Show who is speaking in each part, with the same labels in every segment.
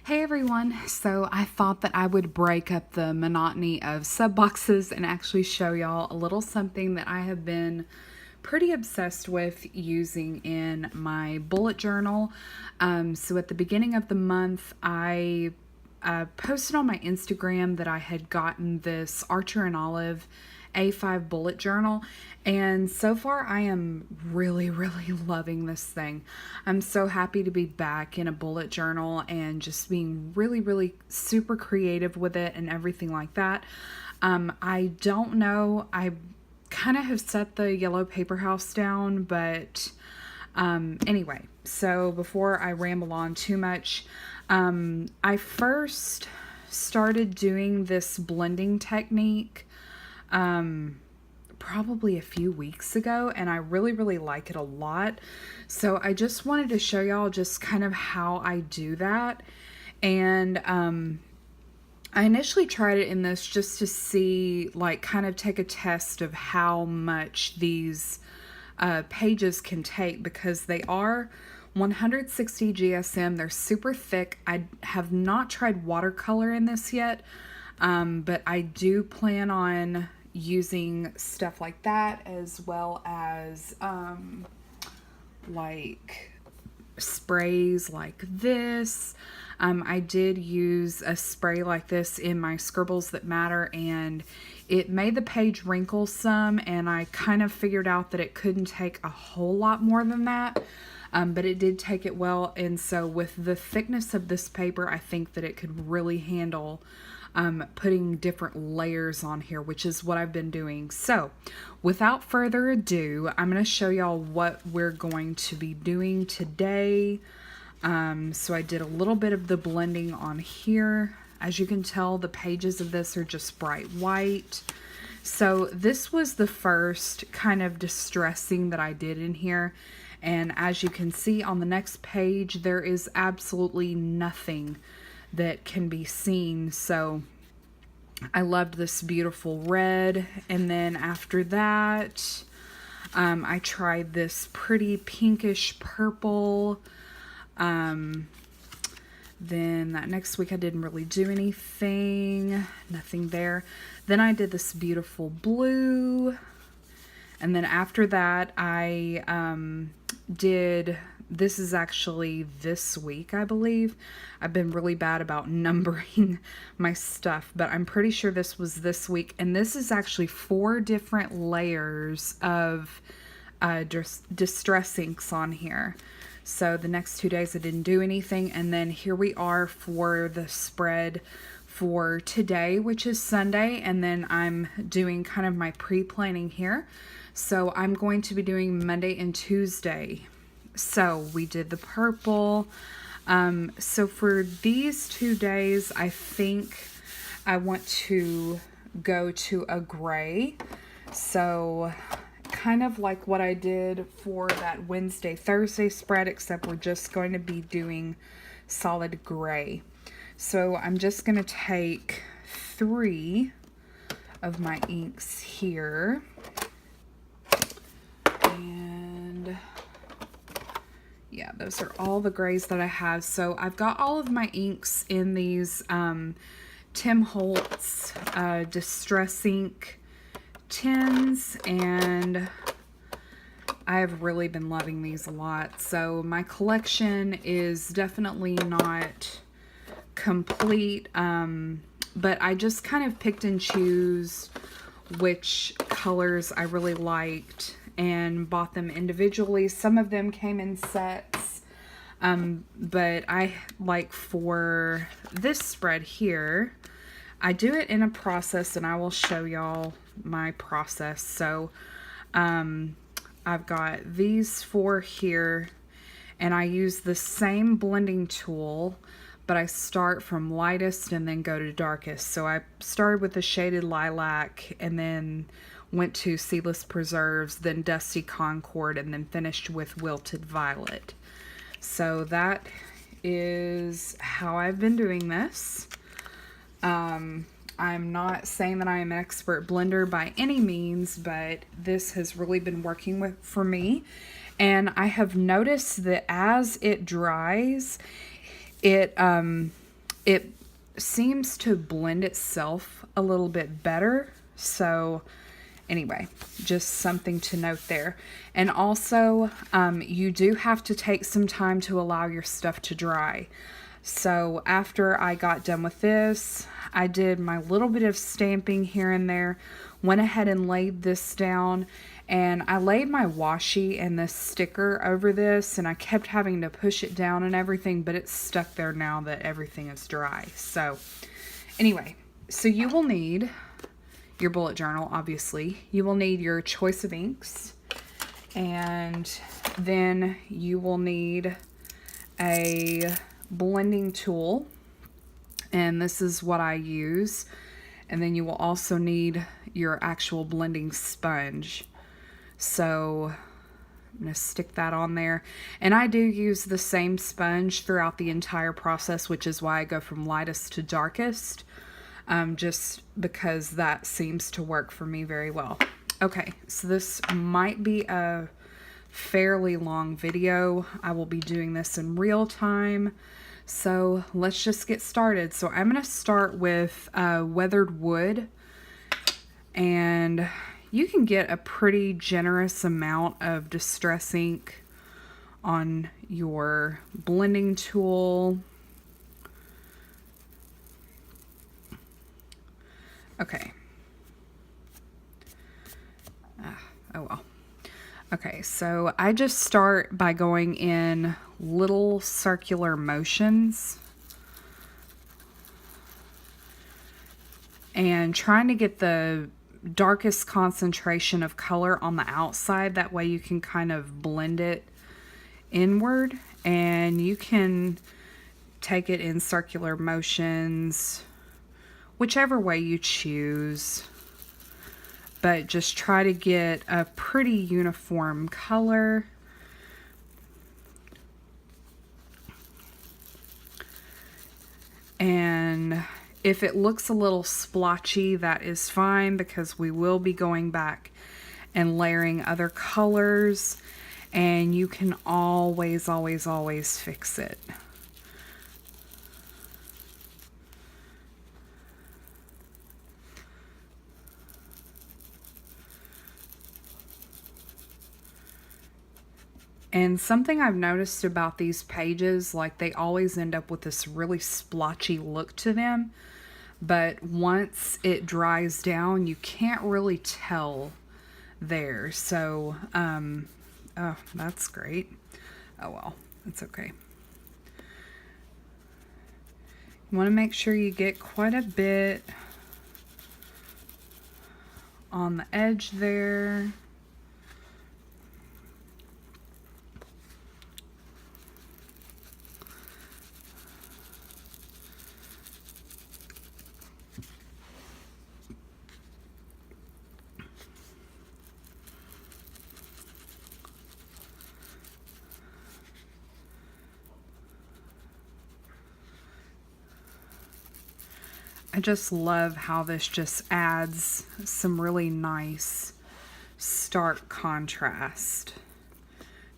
Speaker 1: Hey everyone, so I thought that I would break up the monotony of sub boxes and actually show y'all a little something that I have been pretty obsessed with using in my bullet journal. So at the beginning of the month, I posted on my Instagram that I had gotten this Archer and Olive A5 bullet journal, and so far I am really loving this thing. I'm so happy to be back in a bullet journal and just being really super creative with it and everything like that. I don't know, I kind of have set the yellow paper house down, but anyway, so before I ramble on too much, I first started doing this blending technique probably a few weeks ago, and I really like it a lot. So I just wanted to show y'all just kind of how I do that. And I initially tried it in this just to see, like, kind of take a test of how much these pages can take, because they are 160 GSM. They're super thick. I have not tried watercolor in this yet, but I do plan on using stuff like that, as well as like sprays like this. I did use a spray like this in my Scribbles That Matter, and it made the page wrinkle some, and I kind of figured out that it couldn't take a whole lot more than that, but it did take it well. And so with the thickness of this paper, I think that it could really handle putting different layers on here, which is what I've been doing. So without further ado, I'm going to show y'all what we're going to be doing today. So I did a little bit of the blending on here. As you can tell, the pages of this are just bright white. So this was the first kind of distressing that I did in here. And as you can see on the next page, there is absolutely nothing that can be seen. So I loved this beautiful red. And then after that, I tried this pretty pinkish purple. Then that next week I didn't really do anything, nothing there. Then I did this beautiful blue. And then after that I did, this is actually this week, I believe. I've been really bad about numbering my stuff, but I'm pretty sure this was this week. And this is actually 4 different layers of distress inks on here. So the next 2 days I didn't do anything, and then here we are for the spread for today, which is Sunday, and then I'm doing kind of my pre-planning here. So I'm going to be doing Monday and Tuesday. So we did the purple. So for these 2 days, I think I want to go to a gray. So kind of like what I did for that Wednesday, Thursday spread, except we're just going to be doing solid gray. So I'm just going to take 3 of my inks here. And yeah, those are all the grays that I have. So I've got all of my inks in these Tim Holtz Distress Ink tins, and I have really been loving these a lot. So my collection is definitely not complete, but I just kind of picked and choose which colors I really liked and bought them individually. Some of them came in sets, but I like for this spread here, I do it in a process, and I will show y'all my process. So I've got these 4 here, and I use the same blending tool, but I start from lightest and then go to darkest. So I started with the shaded lilac, and then went to Seedless Preserves, then Dusty Concord, and then finished with Wilted Violet. So that is how I've been doing this. I'm not saying that I am an expert blender by any means, but this has really been working for me. And I have noticed that as it dries, it it seems to blend itself a little bit better. So anyway, just something to note there. And also, you do have to take some time to allow your stuff to dry. So after I got done with this, I did my little bit of stamping here and there, went ahead and laid this down, and I laid my washi and this sticker over this, and I kept having to push it down and everything, but it's stuck there now that everything is dry. So anyway, so you will need your bullet journal, obviously. You will need your choice of inks, and then you will need a blending tool, and this is what I use. And then you will also need your actual blending sponge. So I'm going to stick that on there. And I do use the same sponge throughout the entire process, which is why I go from lightest to darkest, just because that seems to work for me very well. Okay, so this might be a fairly long video. I will be doing this in real time. So let's just get started. So I'm going to start with weathered wood, and you can get a pretty generous amount of Distress Ink on your blending tool. Okay. Oh well. Okay, so I just start by going in little circular motions and trying to get the darkest concentration of color on the outside. That way you can kind of blend it inward, and you can take it in circular motions, whichever way you choose. But just try to get a pretty uniform color. And if it looks a little splotchy, that is fine, because we will be going back and layering other colors, and you can always, always, always fix it. And something I've noticed about these pages, like they always end up with this really splotchy look to them. But once it dries down, you can't really tell there. So, oh, that's great. Oh well, it's okay. You want to make sure you get quite a bit on the edge there. I just love how this just adds some really nice stark contrast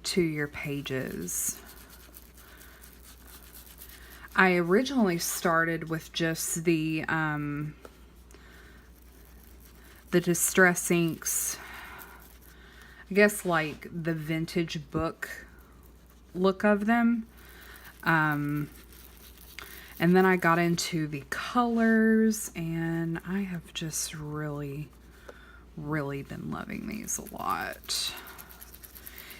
Speaker 1: to your pages. I originally started with just the Distress Inks, I guess like the vintage book look of them. And then I got into the colors, and I have just really, really been loving these a lot.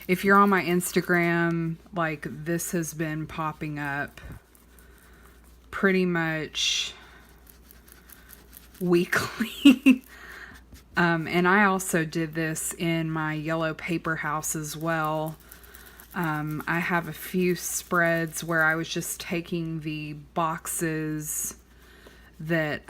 Speaker 1: If you're on my Instagram, like this has been popping up pretty much weekly. And I also did this in my yellow paper house as well. I have a few spreads where I was just taking the boxes that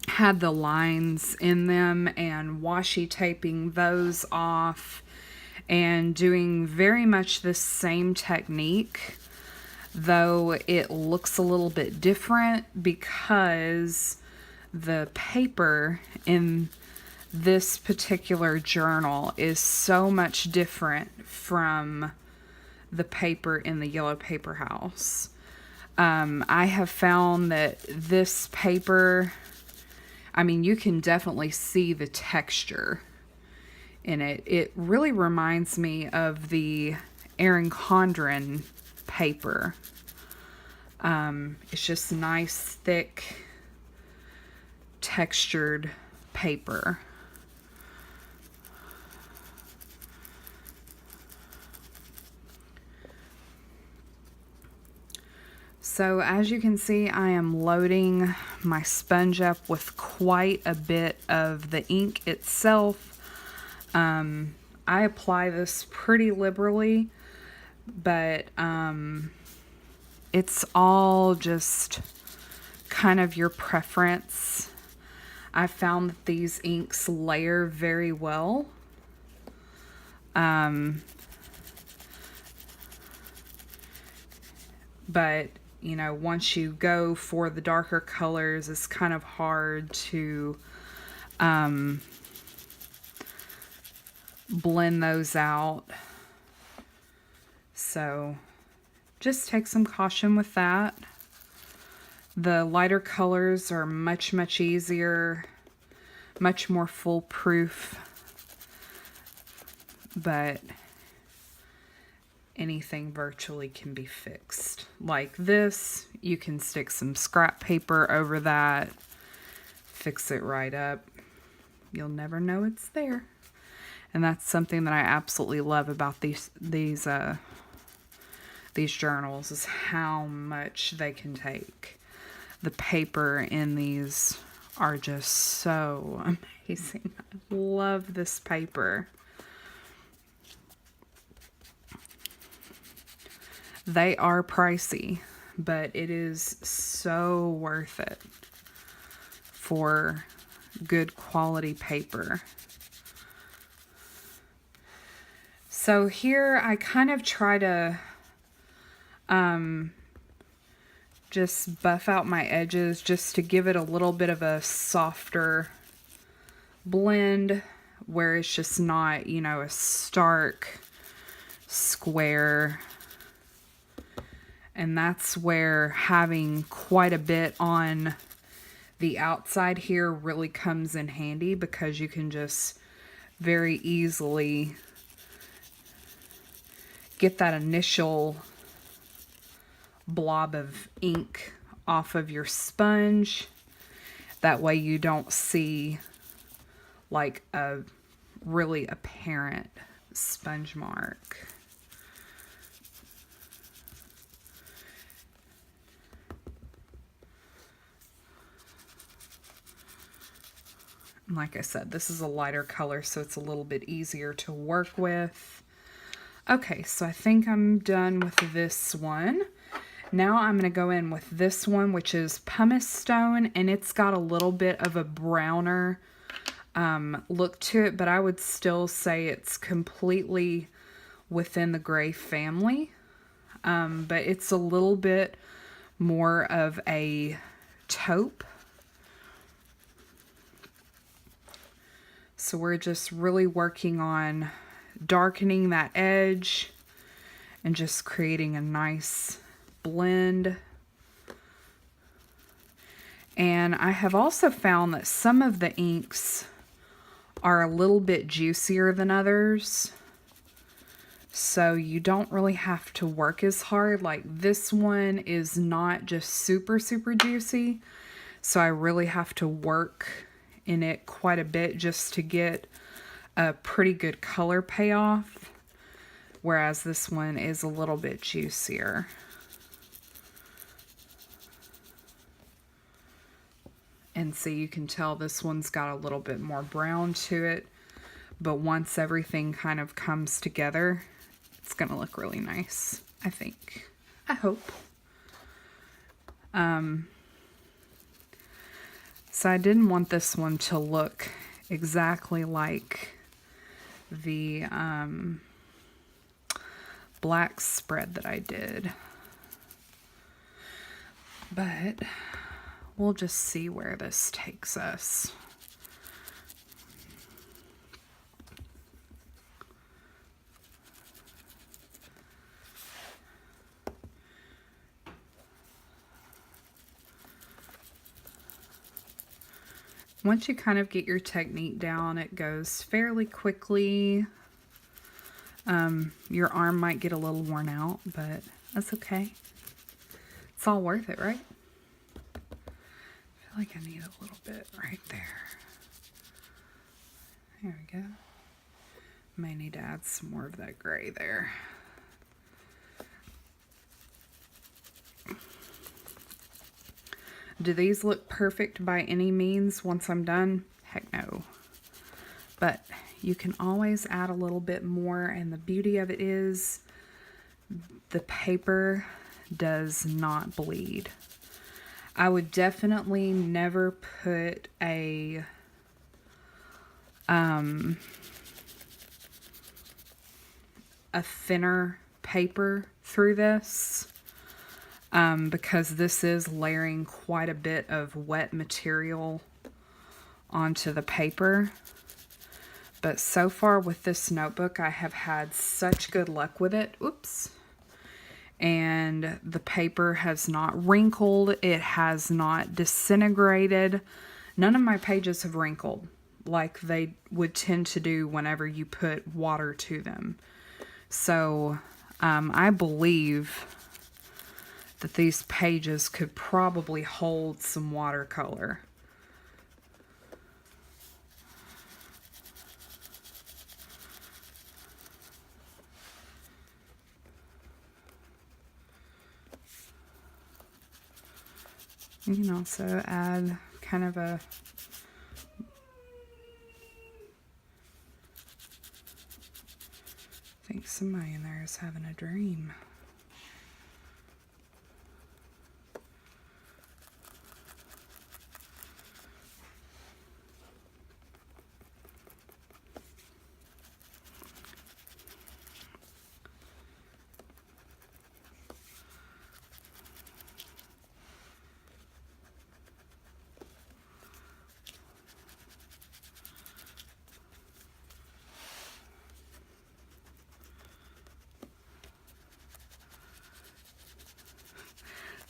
Speaker 1: had the lines in them and washi taping those off and doing very much the same technique, though it looks a little bit different because the paper in this particular journal is so much different from the paper in the yellow paper house. I have found that this paper, I mean, you can definitely see the texture in it. It really reminds me of the Erin Condren paper. It's just nice, thick, textured paper. So as you can see, I am loading my sponge up with quite a bit of the ink itself. I apply this pretty liberally, but it's all just kind of your preference. I found that these inks layer very well. But you know, once you go for the darker colors, it's kind of hard to blend those out. So just take some caution with that. The lighter colors are much easier, much more foolproof, but anything virtually can be fixed. Like this, you can stick some scrap paper over that, fix it right up. You'll never know it's there. And that's something that I absolutely love about these journals, is how much they can take. The paper in these are just so amazing. I love this paper. They are pricey, but it is so worth it for good quality paper. So here I kind of try to just buff out my edges just to give it a little bit of a softer blend, where it's just not, you know, a stark square. And that's where having quite a bit on the outside here really comes in handy, because you can just very easily get that initial blob of ink off of your sponge. That way you don't see like a really apparent sponge mark. And like I said, this is a lighter color, so it's a little bit easier to work with. Okay, so I think I'm done with this one. Now I'm going to go in with this one, which is Pumice Stone, and it's got a little bit of a browner look to it, but I would still say it's completely within the gray family. But it's a little bit more of a taupe. So we're just really working on darkening that edge and just creating a nice blend. And I have also found that some of the inks are a little bit juicier than others, so you don't really have to work as hard. Like this one is not just super juicy, so I really have to work in it quite a bit just to get a pretty good color payoff, whereas this one is a little bit juicier. And so you can tell this one's got a little bit more brown to it, but once everything kind of comes together, it's gonna look really nice, I think. I hope. So I didn't want this one to look exactly like the black spread that I did, but we'll just see where this takes us. Once you kind of get your technique down, it goes fairly quickly. Your arm might get a little worn out, but that's okay. It's all worth it, right? I feel like I need a little bit right there. There we go. May need to add some more of that gray there. Do these look perfect by any means once I'm done? Heck no. But you can always add a little bit more, and the beauty of it is the paper does not bleed. I would definitely never put a thinner paper through this. Because this is layering quite a bit of wet material onto the paper. But so far with this notebook, I have had such good luck with it. Oops. And the paper has not wrinkled. It has not disintegrated. None of my pages have wrinkled like they would tend to do whenever you put water to them. So I believe that these pages could probably hold some watercolor. You can also add kind of a I think somebody in there is having a dream.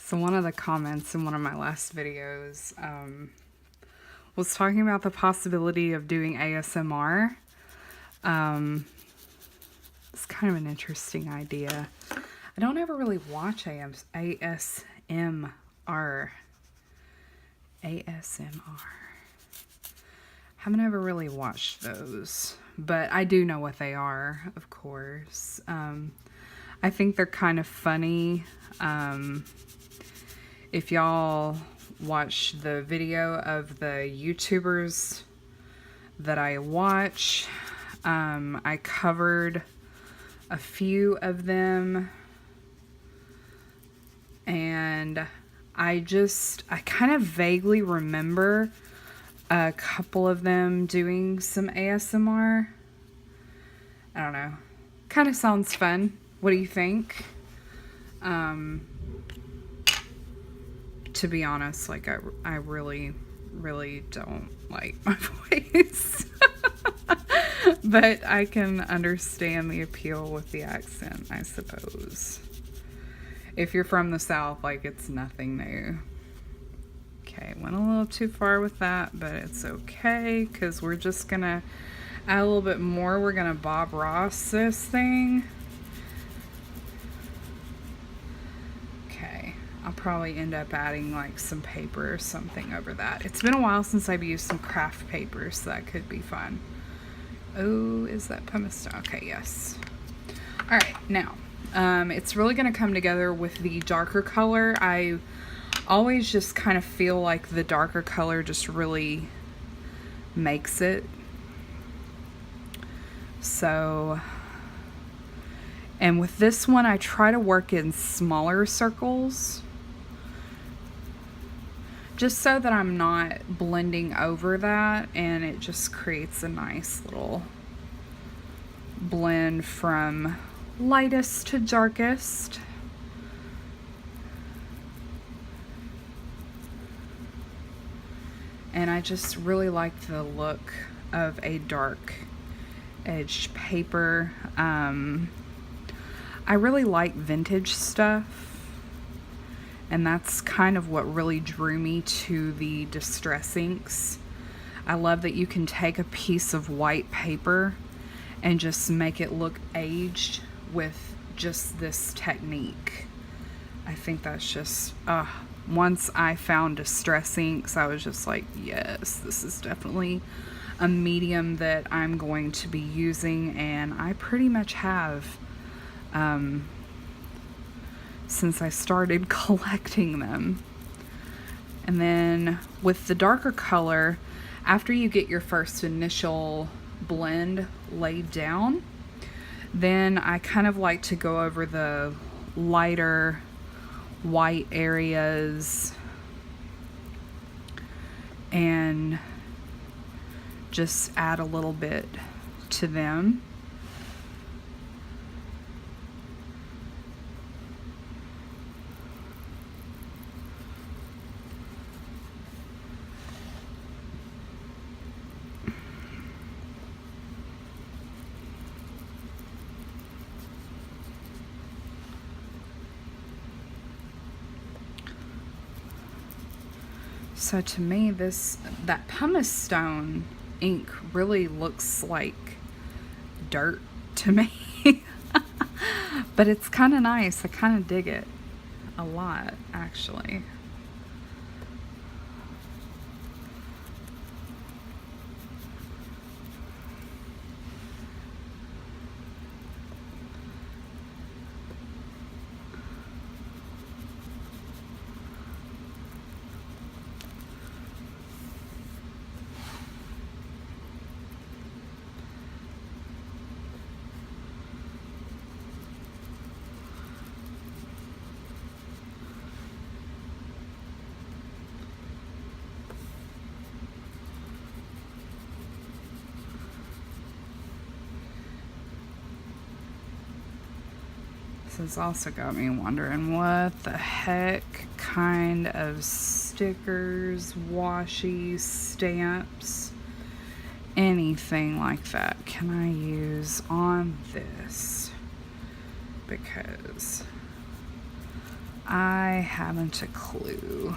Speaker 1: So one of the comments in one of my last videos was talking about the possibility of doing ASMR. It's kind of an interesting idea. I don't ever really watch ASMR. Haven't ever really watched those, but I do know what they are, of course. I think they're kind of funny. If y'all watch the video of the YouTubers that I watch, I covered a few of them, and I kind of vaguely remember a couple of them doing some ASMR. I don't know. Kind of sounds fun. What do you think? To be honest, like I really don't like my voice. But I can understand the appeal with the accent, I suppose. If you're from the South, like, it's nothing new. Okay, went a little too far with that, but it's okay, because we're just gonna add a little bit more. We're gonna Bob Ross this thing. Okay, I'll probably end up adding like some paper or something over that. It's been a while since I've used some Kraft Paper, so that could be fun. Oh, is that Pumice Stone? Okay, yes. All right, now, it's really going to come together with the darker color. I always just kind of feel like the darker color just really makes it. So, and with this one, I try to work in smaller circles, just so that I'm not blending over that, and it just creates a nice little blend from lightest to darkest. And I just really like the look of a dark edged paper. I really like vintage stuff. And that's kind of what really drew me to the distress inks I love that you can take a piece of white paper and just make it look aged with just this technique. I think that's just, once I found distress inks, I was just like, yes, this is definitely a medium that I'm going to be using, and I pretty much have since I started collecting them. And then with the darker color, after you get your first initial blend laid down, then I kind of like to go over the lighter white areas and just add a little bit to them. So to me, that Pumice Stone ink really looks like dirt to me. But it's kind of nice. I kind of dig it a lot, actually. This has also got me wondering what the heck kind of stickers, washi, stamps, anything like that can I use on this, because I haven't a clue.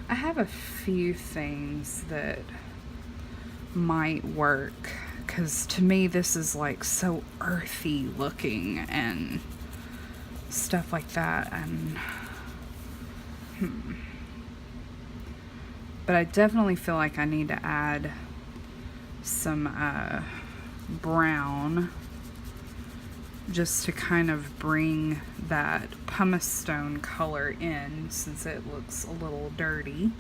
Speaker 1: I have a few things that might work, because to me this is like so earthy looking and stuff like that, and but I definitely feel like I need to add some brown just to kind of bring that pumice stone color in, since it looks a little dirty.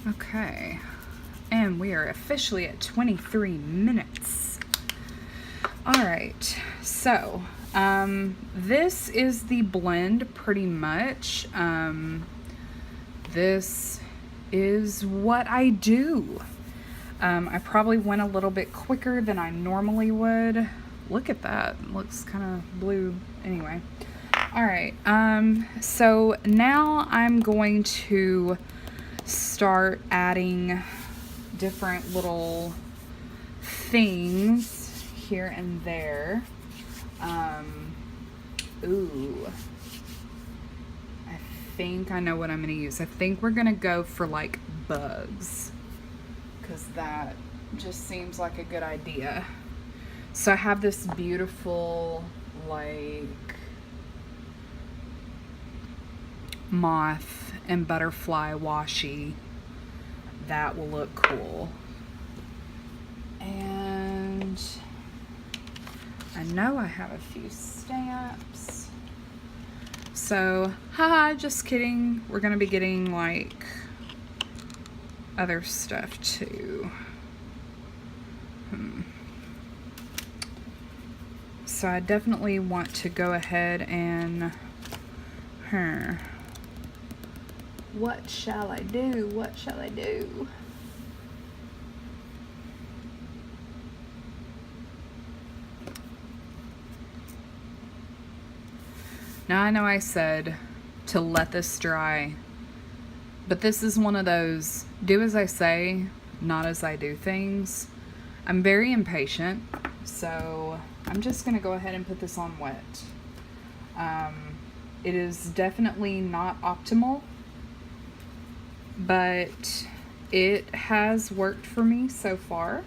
Speaker 1: Okay, and we are officially at 23 minutes. All right, so this is the blend pretty much. This is what I do. I probably went a little bit quicker than I normally would. Look at that, it looks kind of blue. Anyway, all right, so now I'm going to start adding different little things here and there. Ooh, I think I know what I'm gonna use. I think we're gonna go for like bugs, because that just seems like a good idea. So I have this beautiful like moth and butterfly washi that will look cool. And I know I have a few stamps. So, haha, just kidding. We're gonna be getting like other stuff too. So I definitely want to go ahead and what shall I do? What shall I do? Now I know I said to let this dry, but this is one of those do as I say, not as I do things. I'm very impatient, so I'm just gonna go ahead and put this on wet. It is definitely not optimal, but it has worked for me so far.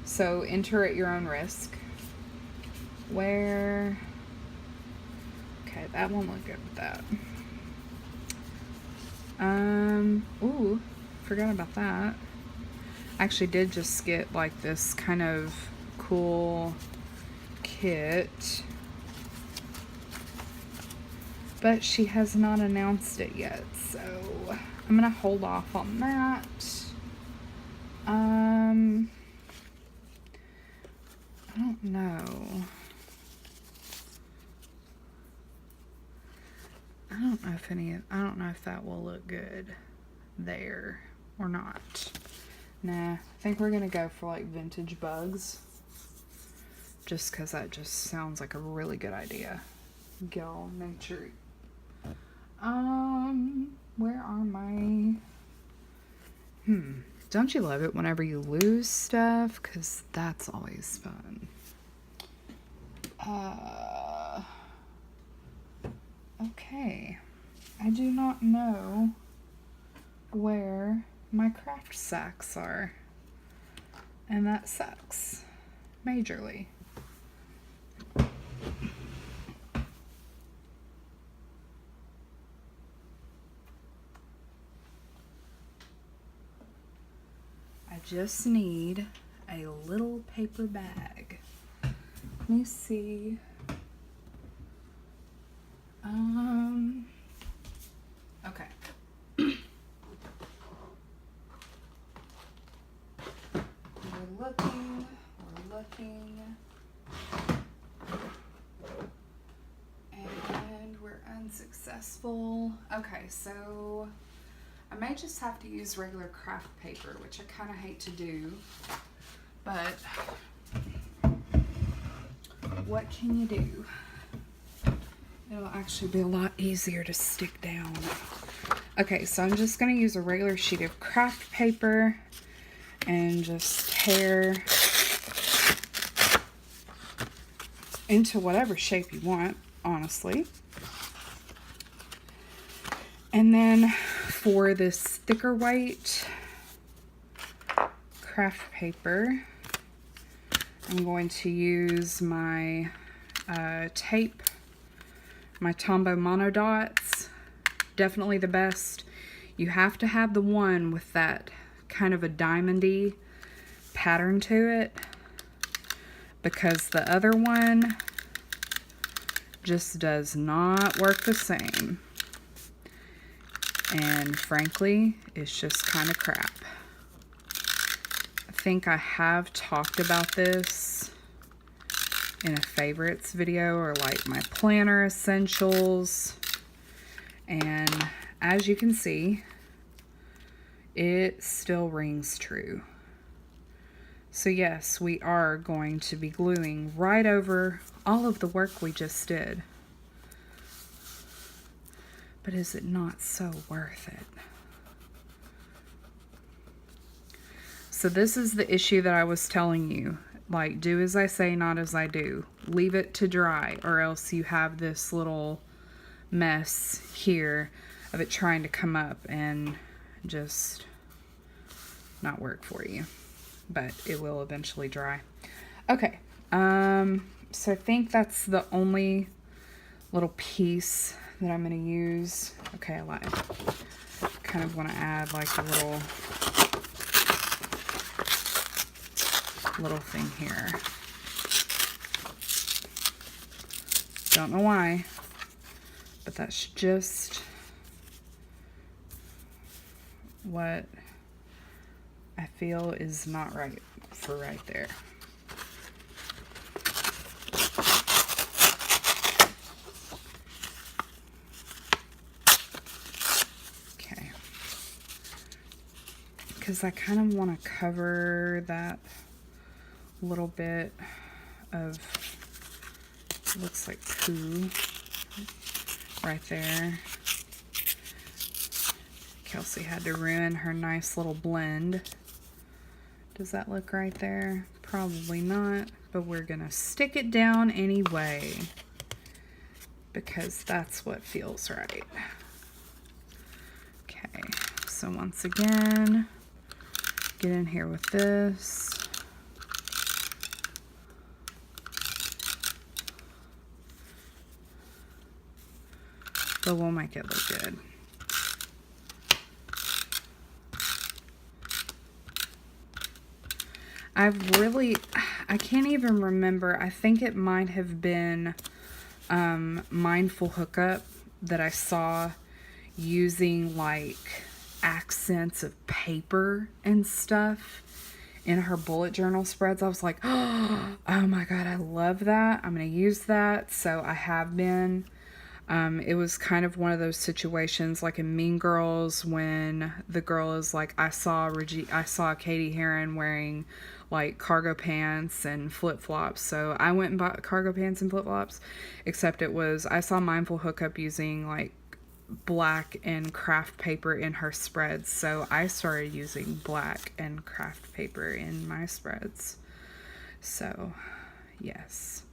Speaker 1: So enter at your own risk. Where, okay, that won't look good with that. Ooh, forgot about that. I actually did just get like this kind of cool kit, but she has not announced it yet, so I'm gonna hold off on that. I don't know. I don't know if that will look good there or not. Nah, I think we're gonna go for like vintage bugs, just because that just sounds like a really good idea. Get all nature. Where are my... Don't you love it whenever you lose stuff? Because that's always fun. Okay. I do not know where my craft sacks are. And that sucks. Majorly. I just need a little paper bag. Let me see. Okay. We're looking, and we're unsuccessful. Okay, so I may just have to use regular craft paper, which I kind of hate to do, but what can you do? It'll actually be a lot easier to stick down. Okay, so I'm just going to use a regular sheet of craft paper and just tear into whatever shape you want, honestly. And then for this thicker white craft paper, I'm going to use my tape, my Tombow mono dots. Definitely the best. You have to have the one with that kind of a diamondy pattern to it, because the other one just does not work the same. And frankly, it's just kind of crap. I think I have talked about this in a favorites video, or like my planner essentials. And as you can see, it still rings true. So yes, we are going to be gluing right over all of the work we just did. But is it not so worth it? So this is the issue that I was telling you. Like, do as I say, not as I do. Leave it to dry, or else you have this little mess here of it trying to come up and just not work for you. But it will eventually dry. Okay, so I think that's the only little piece that I'm going to use. Okay, I kind of want to add like a little thing here. Don't know why, but that's just what I feel is not right for right there. Okay. Because I kind of want to cover that little bit of, looks like poo right there. Kelsey had to ruin her nice little blend. Does that look right there? Probably not. but we're gonna stick it down anyway because that's what feels right. Okay, so once again, get in here with this. But we'll make it look good. I can't even remember. I think it might have been Mindful Hookup that I saw using like accents of paper and stuff in her bullet journal spreads. I was like, oh my God, I love that. I'm going to use that. So I have been. It was kind of one of those situations like in Mean Girls when the girl is like, I saw Katie Heron wearing like cargo pants and flip-flops. So I went and bought cargo pants and flip-flops, except I saw Mindful Hookup using like black and craft paper in her spreads. So I started using black and craft paper in my spreads. So yes,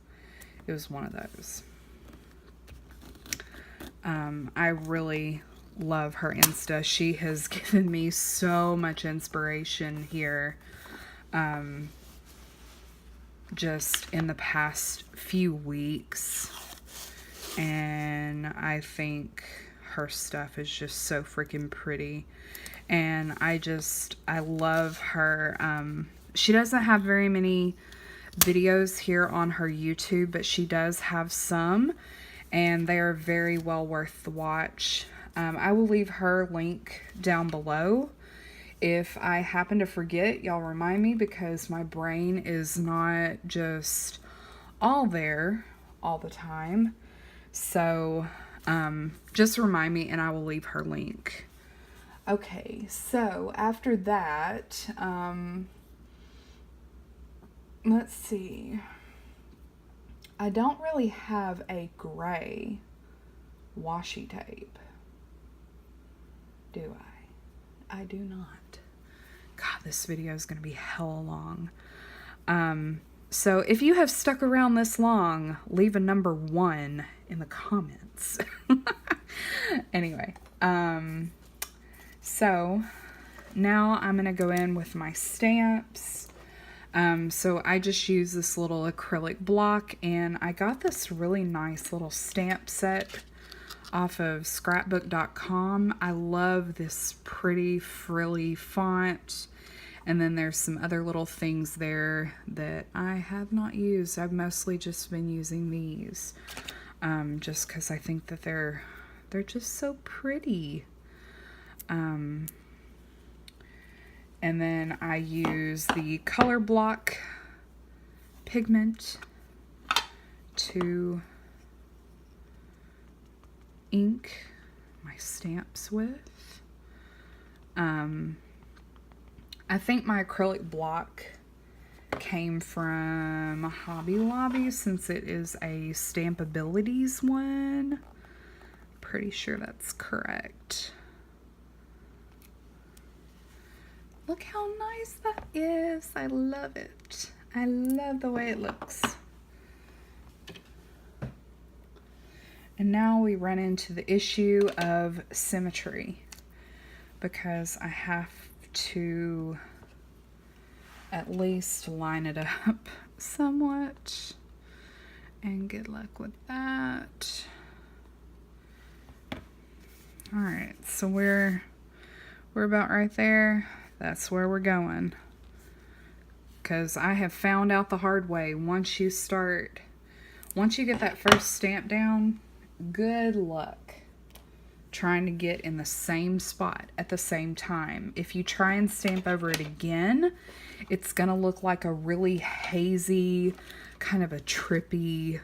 Speaker 1: it was one of those. I really love her Insta. She has given me so much inspiration here, just in the past few weeks, and I think her stuff is just so freaking pretty, and I love her. She doesn't have very many videos here on her YouTube, but she does have some, and they are very well worth the watch. I will leave her link down below. If I happen to forget, y'all remind me, because my brain is not just all there all the time. So just remind me and I will leave her link. Okay, so after that, let's see. I don't really have a gray washi tape, do I? I do not. God, this video is going to be hella long. So if you have stuck around this long, leave a number 1 in the comments. Anyway, so now I'm going to go in with my stamps. So I just use this little acrylic block, and I got this really nice little stamp set off of scrapbook.com. I love this pretty frilly font, and then there's some other little things there that I have not used. I've mostly just been using these, just because I think that they're just so pretty. And then I use the color block pigment to ink my stamps with. I think my acrylic block came from Hobby Lobby, since it is a Stampabilities one. Pretty sure that's correct. Look how nice that is. I love it. I love the way it looks. And now we run into the issue of symmetry, because I have to at least line it up somewhat. And good luck with that. Alright, so we're about right there. That's where we're going. Because I have found out the hard way. Once you get that first stamp down, good luck trying to get in the same spot at the same time. If you try and stamp over it again, it's going to look like a really hazy, kind of a trippy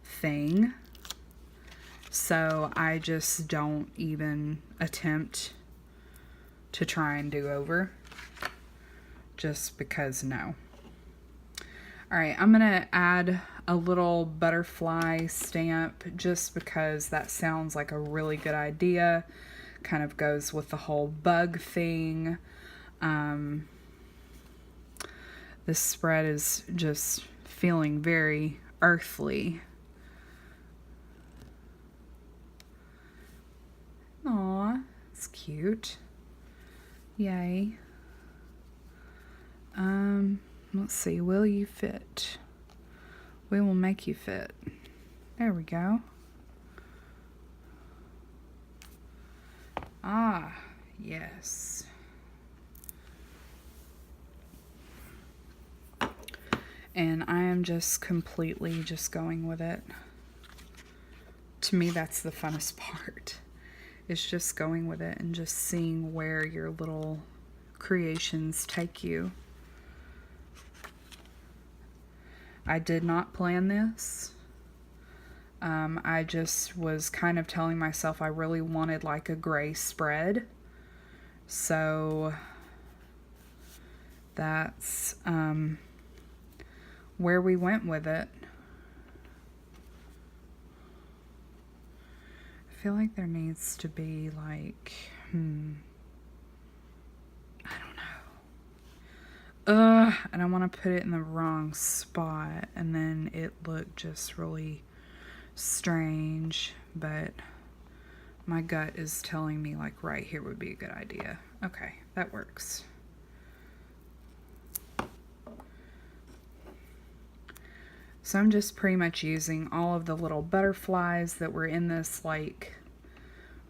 Speaker 1: thing. So I just don't even attempt to try and do over, just because no. Alright, I'm gonna add a little butterfly stamp just because that sounds like a really good idea. Kind of goes with the whole bug thing. This spread is just feeling very earthly. Aw, it's cute. Yay. Let's see, will you fit? We will make you fit. There we go. Ah, yes. And I am just completely just going with it. To me, that's the funnest part. It's just going with it and just seeing where your little creations take you. I did not plan this. I just was kind of telling myself I really wanted like a gray spread. So that's where we went with it. I feel like there needs to be like, I don't know. I don't want to put it in the wrong spot and then it looked just really strange, but my gut is telling me like right here would be a good idea. Okay, that works. So I'm just pretty much using all of the little butterflies that were in this like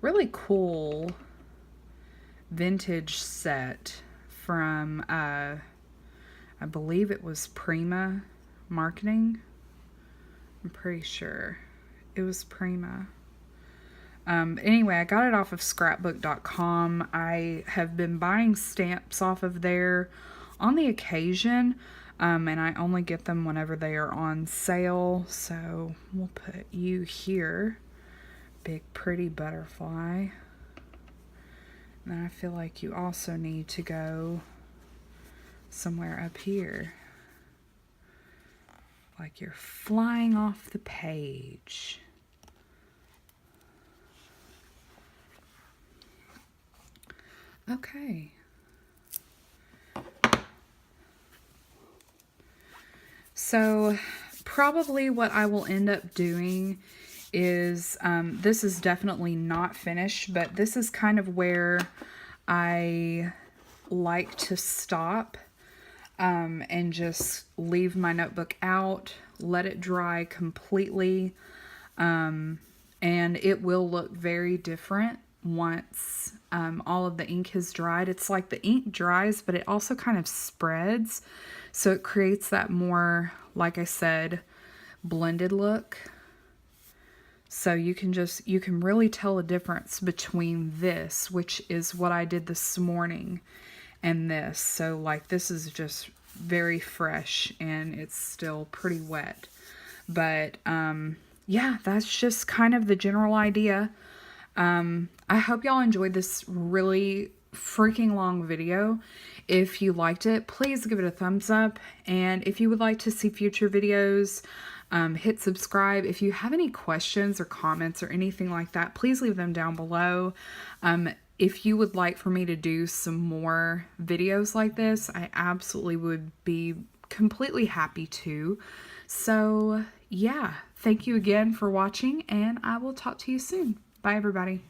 Speaker 1: really cool vintage set from I believe it was Prima Marketing. I'm pretty sure it was Prima. Anyway, I got it off of scrapbook.com. I have been buying stamps off of there on the occasion, and I only get them whenever they are on sale. So we'll put you here. Big pretty butterfly. And then I feel like you also need to go somewhere up here. Like you're flying off the page. Okay. So probably what I will end up doing is, this is definitely not finished, but this is kind of where I like to stop. And just leave my notebook out, let it dry completely, and it will look very different once all of the ink has dried. It's like the ink dries, but it also kind of spreads, so it creates that more, like I said, blended look. So you can really tell a difference between this, which is what I did this morning, and this. So like this is just very fresh and it's still pretty wet. But yeah, that's just kind of the general idea. I hope y'all enjoyed this really freaking long video. If you liked it, please give it a thumbs up. And if you would like to see future videos, hit subscribe. If you have any questions or comments or anything like that, please leave them down below. If you would like for me to do some more videos like this, I absolutely would be completely happy to. So yeah, thank you again for watching, and I will talk to you soon. Bye everybody.